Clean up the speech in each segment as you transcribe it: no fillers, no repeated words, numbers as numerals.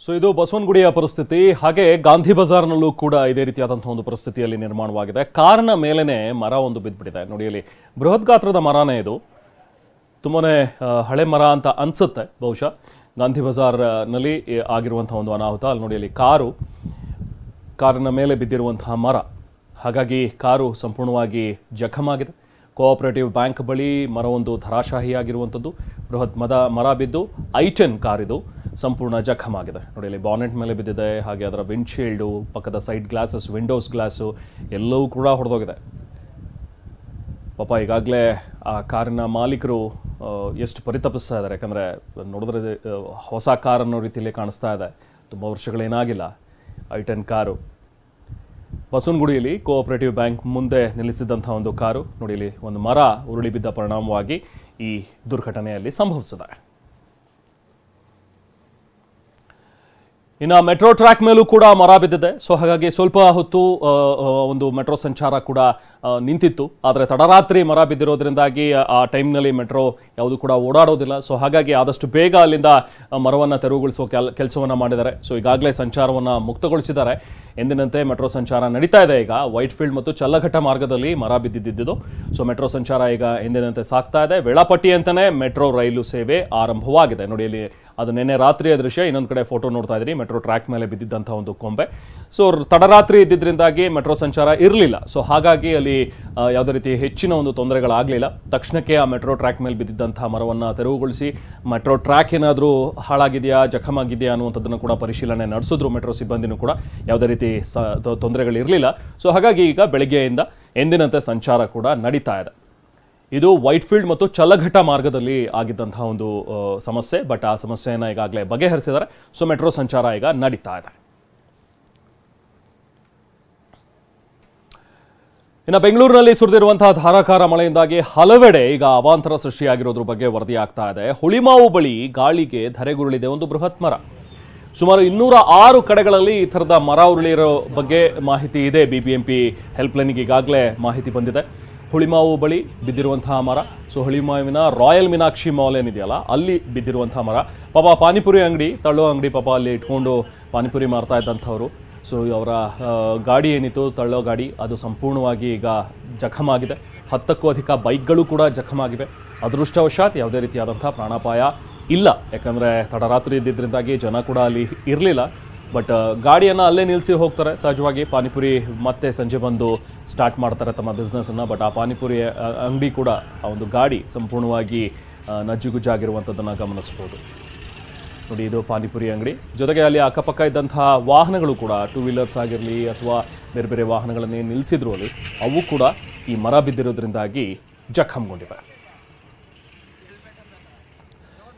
So ಇದು ಬಸವನಗುಡಿಯ ಪರಿಸ್ಥಿತಿ. ಹಾಗೆ ಗಾಂಧಿ ಬಜಾರ್ನಲ್ಲೂ ಕೂಡ ಇದೇ ರೀತಿಯಾದಂತಹ ಒಂದು ಪರಿಸ್ಥಿತಿಯಲ್ಲಿ ನಿರ್ಮಾಣವಾಗಿದೆ. ಕಾರಿನ ಮೇಲೇನೆ ಮರ ಒಂದು ಬಿದ್ದುಬಿಟ್ಟಿದೆ. ನೋಡಿ, ಇಲ್ಲಿ ಬೃಹತ್ ಗಾತ್ರದ ಮರನೇ ಇದು. ತುಂಬಾನೇ ಹಳೆ ಮರ ಅಂತ ಅನ್ಸುತ್ತೆ. ಬಹುಶಃ ಗಾಂಧಿ ಬಜಾರ್ನಲ್ಲಿ ಆಗಿರುವಂತಹ ಒಂದು ಅನಾಹುತ. ಅಲ್ಲಿ ನೋಡಿ, ಅಲ್ಲಿ ಕಾರಿನ ಮೇಲೆ ಬಿದ್ದಿರುವಂತಹ ಮರ. ಹಾಗಾಗಿ ಕಾರು ಸಂಪೂರ್ಣವಾಗಿ ಜಖಮಾಗಿದೆ. ಕೋಆಪರೇಟಿವ್ ಬ್ಯಾಂಕ್ ಬಳಿ ಮರವೊಂದು ಧರಾಶಾಹಿಯಾಗಿರುವಂಥದ್ದು. ಬೃಹತ್ ಮರ ಬಿದ್ದು i10 ಕಾರಿದು ಸಂಪೂರ್ಣ ಜಖಮಾಗಿದೆ. ನೋಡಿ, ಇಲ್ಲಿ ಬಾನೆಟ್ ಮೇಲೆ ಬಿದ್ದಿದೆ. ಹಾಗೆ ಅದರ ವಿಂಡ್ಶೀಲ್ಡು, ಪಕ್ಕದ ಸೈಡ್ ಗ್ಲಾಸಸ್, ವಿಂಡೋಸ್ ಗ್ಲಾಸು ಎಲ್ಲವೂ ಕೂಡ ಹೊಡೆದೋಗಿದೆ. ಪಾಪ ಈಗಾಗಲೇ ಆ ಕಾರಿನ ಮಾಲೀಕರು ಎಷ್ಟು ಪರಿತಪಿಸ್ತಾ ಇದ್ದಾರೆ. ಯಾಕಂದರೆ ನೋಡಿದ್ರೆ ಹೊಸ ಕಾರ್ ಅನ್ನೋ ರೀತಿಯಲ್ಲಿ ಕಾಣಿಸ್ತಾ ಇದೆ. ತುಂಬ ವರ್ಷಗಳೇನಾಗಿಲ್ಲ. i10 ಕಾರು ಬಸವನಗುಡಿಯಲ್ಲಿ ಕೋಆಪರೇಟಿವ್ ಬ್ಯಾಂಕ್ ಮುಂದೆ ನಿಲ್ಲಿಸಿದಂಥ ಒಂದು ಕಾರು. ನೋಡಿ, ಇಲ್ಲಿ ಒಂದು ಮರ ಉರುಳಿ ಬಿದ್ದ ಪರಿಣಾಮವಾಗಿ ಈ ದುರ್ಘಟನೆಯಲ್ಲಿ ಸಂಭವಿಸಿದೆ. ಇನ್ನು ಮೆಟ್ರೋ ಟ್ರ್ಯಾಕ್ ಮೇಲೂ ಕೂಡ ಮರ ಬಿದ್ದಿದೆ. ಸೊ ಹಾಗಾಗಿ ಸ್ವಲ್ಪ ಹೊತ್ತು ಒಂದು ಮೆಟ್ರೋ ಸಂಚಾರ ಕೂಡ ನಿಂತಿತ್ತು. ಆದರೆ ತಡರಾತ್ರಿ ಮರ ಬಿದ್ದಿರೋದ್ರಿಂದಾಗಿ ಆ ಟೈಮ್ನಲ್ಲಿ ಮೆಟ್ರೋ ಯಾವುದು ಕೂಡ ಓಡಾಡೋದಿಲ್ಲ. ಸೊ ಹಾಗಾಗಿ ಆದಷ್ಟು ಬೇಗ ಅಲ್ಲಿಂದ ಮರವನ್ನು ತೆರವುಗೊಳಿಸುವ ಕೆಲಸವನ್ನು ಮಾಡಿದ್ದಾರೆ. ಸೊ ಈಗಾಗಲೇ ಸಂಚಾರವನ್ನು ಮುಕ್ತಗೊಳಿಸಿದ್ದಾರೆ. ಎಂದಿನಂತೆ ಮೆಟ್ರೋ ಸಂಚಾರ ನಡೀತಾ ಇದೆ. ಈಗ ವೈಟ್ಫೀಲ್ಡ್ ಮತ್ತು ಚಲ್ಲಘಟ್ಟ ಮಾರ್ಗದಲ್ಲಿ ಮರ ಬಿದ್ದಿದ್ದು. ಸೊ ಮೆಟ್ರೋ ಸಂಚಾರ ಈಗ ಎಂದಿನಂತೆ ಸಾಗ್ತಾ ಇದೆ. ವೇಳಾಪಟ್ಟಿ ಅಂತಲೇ ಮೆಟ್ರೋ ರೈಲು ಸೇವೆ ಆರಂಭವಾಗಿದೆ. ನೋಡಿ, ಇಲ್ಲಿ ಅದು ನಿನ್ನೆ ರಾತ್ರಿಯ ದೃಶ್ಯ. ಇನ್ನೊಂದು ಕಡೆ ಫೋಟೋ ನೋಡ್ತಾ ಇದ್ದೀರಿ, ಮೆಟ್ರೋ ಟ್ರ್ಯಾಕ್ ಮೇಲೆ ಬಿದ್ದಿದ್ದಂಥ ಒಂದು ಕೊಂಬೆ. ಸೊ ತಡರಾತ್ರಿ ಇದ್ದಿದ್ದರಿಂದಾಗಿ ಮೆಟ್ರೋ ಸಂಚಾರ ಇರಲಿಲ್ಲ. ಸೊ ಹಾಗಾಗಿ ಅಲ್ಲಿ ಯಾವುದೇ ರೀತಿ ಹೆಚ್ಚಿನ ಒಂದು ತೊಂದರೆಗಳಾಗಲಿಲ್ಲ. ತಕ್ಷಣಕ್ಕೆ ಆ ಮೆಟ್ರೋ ಟ್ರ್ಯಾಕ್ ಮೇಲೆ ಬಿದ್ದಿದ್ದಂಥ ಮರವನ್ನು ತೆರವುಗೊಳಿಸಿ ಮೆಟ್ರೋ ಟ್ರ್ಯಾಕ್ ಏನಾದರೂ ಹಾಳಾಗಿದೆಯಾ, ಜಖಮಾಗಿದೆಯಾ ಅನ್ನುವಂಥದ್ದನ್ನು ಕೂಡ ಪರಿಶೀಲನೆ ನಡೆಸಿದ್ರು ಮೆಟ್ರೋ ಸಿಬ್ಬಂದಿನೂ ಕೂಡ. ಯಾವುದೇ ರೀತಿ ತೊಂದರೆಗಳಿರಲಿಲ್ಲ. ಸೊ ಹಾಗಾಗಿ ಈಗ ಬೆಳಗ್ಗೆಯಿಂದ ಎಂದಿನಂತೆ ಸಂಚಾರ ಕೂಡ ನಡೀತಾ ಇದೆ. ಇದು ವೈಟ್ಫೀಲ್ಡ್ ಮತ್ತು ಚಲ್ಲಘಟ್ಟ ಮಾರ್ಗದಲ್ಲಿ ಆಗಿದ್ದಂತಹ ಒಂದು ಸಮಸ್ಯೆ. ಬಟ್ ಆ ಸಮಸ್ಯೆಯನ್ನು ಈಗಾಗಲೇ ಬಗೆಹರಿಸಿದ್ದಾರೆ. ಸೊ ಮೆಟ್ರೋ ಸಂಚಾರ ಈಗ ನಡೀತಾ ಇದೆ. ಇನ್ನು ಬೆಂಗಳೂರಿನಲ್ಲಿ ಸುರಿದಿರುವಂತಹ ಧಾರಾಕಾರ ಮಳೆಯಿಂದಾಗಿ ಹಲವೆಡೆ ಈಗ ಅವಾಂತರ ಸೃಷ್ಟಿಯಾಗಿರೋದ್ರ ಬಗ್ಗೆ ವರದಿ ಆಗ್ತಾ ಇದೆ. ಹುಳಿಮಾವು ಬಳಿ ಗಾಳಿಗೆ ಧರೆಗುರುಳಿದೆ ಒಂದು ಬೃಹತ್ ಮರ. ಸುಮಾರು 206 ಕಡೆಗಳಲ್ಲಿ ಈ ಥರದ ಮರ ಉರುಳಿರೋ ಬಗ್ಗೆ ಮಾಹಿತಿ ಇದೆ. BBMP ಹೆಲ್ಪ್ಲೈನ್ಗೆ ಈಗಾಗಲೇ ಮಾಹಿತಿ ಬಂದಿದೆ. ಹುಳಿಮಾವು ಬಳಿ ಬಿದ್ದಿರುವಂತಹ ಮರ. ಸೊ ಹುಳಿಮಾವಿನ ರಾಯಲ್ ಮೀನಾಕ್ಷಿ ಮಾಲ್ ಏನಿದೆಯಲ್ಲ, ಅಲ್ಲಿ ಬಿದ್ದಿರುವಂತಹ ಮರ. ಪಾಪ ಪಾನಿಪುರಿ ಅಂಗಡಿ, ತಳ್ಳೋ ಅಂಗಡಿ, ಪಾಪ ಅಲ್ಲಿ ಇಟ್ಕೊಂಡು ಪಾನಿಪುರಿ ಮಾರ್ತಾ ಇದ್ದಂಥವ್ರು. ಸೊ ಅವರ ಗಾಡಿ ಏನಿತ್ತು, ತಳ್ಳೋ ಗಾಡಿ, ಅದು ಸಂಪೂರ್ಣವಾಗಿ ಈಗ ಜಖಮಾಗಿದೆ. 10ಕ್ಕೂ ಅಧಿಕ ಬೈಕ್ಗಳು ಕೂಡ ಜಖಮಾಗಿವೆ. ಅದೃಷ್ಟವಶಾತ್ ಯಾವುದೇ ರೀತಿಯಾದಂಥ ಪ್ರಾಣಾಪಾಯ ಇಲ್ಲ. ಯಾಕಂದರೆ ತಡರಾತ್ರಿ ಇದ್ದಿದ್ದರಿಂದಾಗಿ ಜನ ಕೂಡ ಅಲ್ಲಿ ಇರಲಿಲ್ಲ. ಬಟ್ ಗಾಡಿಯನ್ನು ಅಲ್ಲೇ ನಿಲ್ಲಿಸಿ ಹೋಗ್ತಾರೆ. ಸಹಜವಾಗಿ ಪಾನಿಪುರಿ ಮತ್ತೆ ಸಂಜೆ ಬಂದು ಸ್ಟಾರ್ಟ್ ಮಾಡ್ತಾರೆ ತಮ್ಮ ಬಿಸ್ನೆಸ್ಸನ್ನು. ಬಟ್ ಆ ಪಾನಿಪುರಿ ಅಂಗಡಿ ಕೂಡ, ಆ ಒಂದು ಗಾಡಿ ಸಂಪೂರ್ಣವಾಗಿ ನಜ್ಜುಗುಜ್ಜಾಗಿರುವಂಥದ್ದನ್ನು ಗಮನಿಸ್ಬೋದು. ನೋಡಿ, ಇದು ಪಾನಿಪುರಿ ಅಂಗಡಿ. ಜೊತೆಗೆ ಅಲ್ಲಿ ಅಕ್ಕಪಕ್ಕ ಇದ್ದಂತಹ ವಾಹನಗಳು ಕೂಡ, 2 ವೀಲರ್ಸ್ ಆಗಿರಲಿ ಅಥವಾ ಬೇರೆ ಬೇರೆ ವಾಹನಗಳನ್ನೇ ನಿಲ್ಲಿಸಿದ್ರು ಅಲ್ಲಿ, ಅವು ಕೂಡ ಈ ಮರ ಬಿದ್ದಿರೋದ್ರಿಂದಾಗಿ ಜಖಂಗೊಂಡಿವೆ.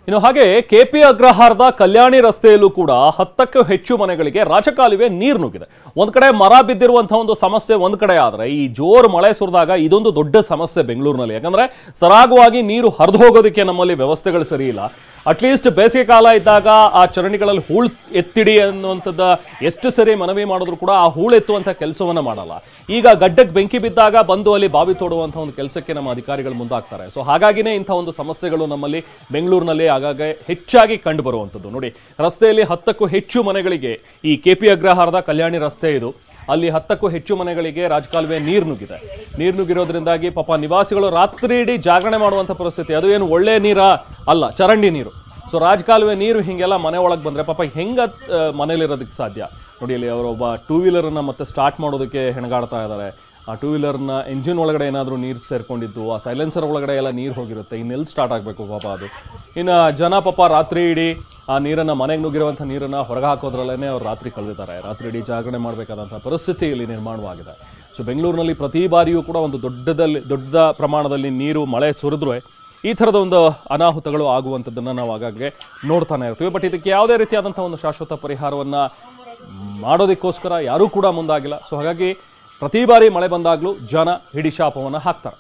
ಇನ್ನು ಹಾಗೆ KP ಅಗ್ರಹಾರದ ಕಲ್ಯಾಣಿ ರಸ್ತೆಯಲ್ಲೂ ಕೂಡ 10ಕ್ಕೂ ಹೆಚ್ಚು ಮನೆಗಳಿಗೆ ರಾಜಕಾಲುವೆ ನೀರು ನುಗ್ಗಿದೆ. ಒಂದು ಕಡೆ ಮರ ಬಿದ್ದಿರುವಂತಹ ಒಂದು ಸಮಸ್ಯೆ ಒಂದು ಕಡೆ ಆದರೆ, ಈ ಜೋರು ಮಳೆ ಸುರಿದಾಗ ಇದೊಂದು ದೊಡ್ಡ ಸಮಸ್ಯೆ ಬೆಂಗಳೂರಿನಲ್ಲಿ. ಯಾಕಂದ್ರೆ ಸರಾಗವಾಗಿ ನೀರು ಹರಿದು ಹೋಗೋದಕ್ಕೆ ನಮ್ಮಲ್ಲಿ ವ್ಯವಸ್ಥೆಗಳು ಸರಿ ಇಲ್ಲ. ಅಟ್ಲೀಸ್ಟ್ ಬೇಸಿಗೆ ಕಾಲ ಇದ್ದಾಗ ಆ ಚರಂಡಿಗಳಲ್ಲಿ ಹೂಳು ಎತ್ತಿಡಿ ಅನ್ನುವಂಥದ್ದು ಎಷ್ಟು ಸರಿ ಮನವಿ ಮಾಡಿದ್ರು ಕೂಡ ಆ ಹೂಳು ಎತ್ತುವಂಥ ಕೆಲಸವನ್ನು ಮಾಡಲ್ಲ. ಈಗ ಗಡ್ಡಕ್ಕೆ ಬೆಂಕಿ ಬಿದ್ದಾಗ ಬಂದು ಅಲ್ಲಿ ಬಾವಿ ತೋಡುವಂಥ ಒಂದು ಕೆಲಸಕ್ಕೆ ನಮ್ಮ ಅಧಿಕಾರಿಗಳು ಮುಂದಾಗ್ತಾರೆ. ಸೊ ಹಾಗಾಗಿನೇ ಇಂಥ ಒಂದು ಸಮಸ್ಯೆಗಳು ನಮ್ಮಲ್ಲಿ ಬೆಂಗಳೂರಿನಲ್ಲಿ ಆಗಾಗ ಹೆಚ್ಚಾಗಿ ಕಂಡು ಬರುವಂಥದ್ದು. ನೋಡಿ, ರಸ್ತೆಯಲ್ಲಿ 10ಕ್ಕೂ ಹೆಚ್ಚು ಮನೆಗಳಿಗೆ, ಈ KP ಅಗ್ರಹಾರದ ಕಲ್ಯಾಣಿ ರಸ್ತೆ ಇದು, ಅಲ್ಲಿ 10ಕ್ಕೂ ಹೆಚ್ಚು ಮನೆಗಳಿಗೆ ರಾಜಕಾಲುವೆ ನೀರು ನುಗ್ಗಿರೋದ್ರಿಂದಾಗಿ ಪಾಪ ನಿವಾಸಿಗಳು ರಾತ್ರಿ ಇಡೀ ಜಾಗರಣೆ ಮಾಡುವಂಥ ಪರಿಸ್ಥಿತಿ. ಅದು ಏನು ಒಳ್ಳೆ ನೀರಾ ಅಲ್ಲ, ಚರಂಡಿ ನೀರು. ಸೊ ರಾಜಕಾಲುವೆ ನೀರು ಹೀಗೆಲ್ಲ ಮನೆ ಒಳಗೆ ಬಂದರೆ ಪಾಪ ಹೆಂಗೆ ಮನೇಲಿರೋದಕ್ಕೆ ಸಾಧ್ಯ? ನೋಡಿ, ಅಲ್ಲಿ ಅವರೊಬ್ಬ 2 ವೀಲರನ್ನು ಮತ್ತೆ ಸ್ಟಾರ್ಟ್ ಮಾಡೋದಕ್ಕೆ ಹೆಣಗಾಡ್ತಾ ಇದ್ದಾರೆ. ಆ 2 ವೀಲರ್ನ ಎಂಜಿನ್ ಒಳಗಡೆ ಏನಾದರೂ ನೀರು ಸೇರ್ಕೊಂಡಿದ್ದು, ಆ ಸೈಲೆನ್ಸರ್ ಒಳಗಡೆ ಎಲ್ಲ ನೀರು ಹೋಗಿರುತ್ತೆ. ಇನ್ನೆಲ್ಲಿ ಸ್ಟಾರ್ಟ್ ಆಗಬೇಕು ಪಾಪ ಅದು. ಇನ್ನು ಜನ ಪಾಪ ರಾತ್ರಿ ಇಡೀ ಆ ನೀರನ್ನು, ಮನೆಗೆ ನುಗ್ಗಿರುವಂಥ ನೀರನ್ನು ಹೊರಗೆ ಹಾಕೋದ್ರಲ್ಲೇ ಅವ್ರು ರಾತ್ರಿ ಕಳೆದಿದ್ದಾರೆ. ರಾತ್ರಿ ಇಡೀ ಜಾಗರಣೆ ಮಾಡಬೇಕಾದಂಥ ಪರಿಸ್ಥಿತಿ ಇಲ್ಲಿ ನಿರ್ಮಾಣವಾಗಿದೆ. ಸೊ ಬೆಂಗಳೂರಿನಲ್ಲಿ ಪ್ರತಿ ಬಾರಿಯೂ ಕೂಡ ಒಂದು ದೊಡ್ಡ ಪ್ರಮಾಣದಲ್ಲಿ ನೀರು ಮಳೆ ಸುರಿದ್ರೂ ಈ ಥರದ ಒಂದು ಅನಾಹುತಗಳು ಆಗುವಂಥದ್ದನ್ನು ನಾವು ಆಗಾಗ್ಗೆ ನೋಡ್ತಾನೆ ಇರ್ತೀವಿ. ಬಟ್ ಇದಕ್ಕೆ ಯಾವುದೇ ರೀತಿಯಾದಂಥ ಒಂದು ಶಾಶ್ವತ ಪರಿಹಾರವನ್ನು ಮಾಡೋದಕ್ಕೋಸ್ಕರ ಯಾರೂ ಕೂಡ ಮುಂದಾಗಿಲ್ಲ. ಸೊ ಹಾಗಾಗಿ ಪ್ರತಿ ಬಾರಿ ಮಳೆ ಬಂದಾಗಲೂ ಜನ ಹಿಡಿಶಾಪವನ್ನು ಹಾಕ್ತಾರೆ.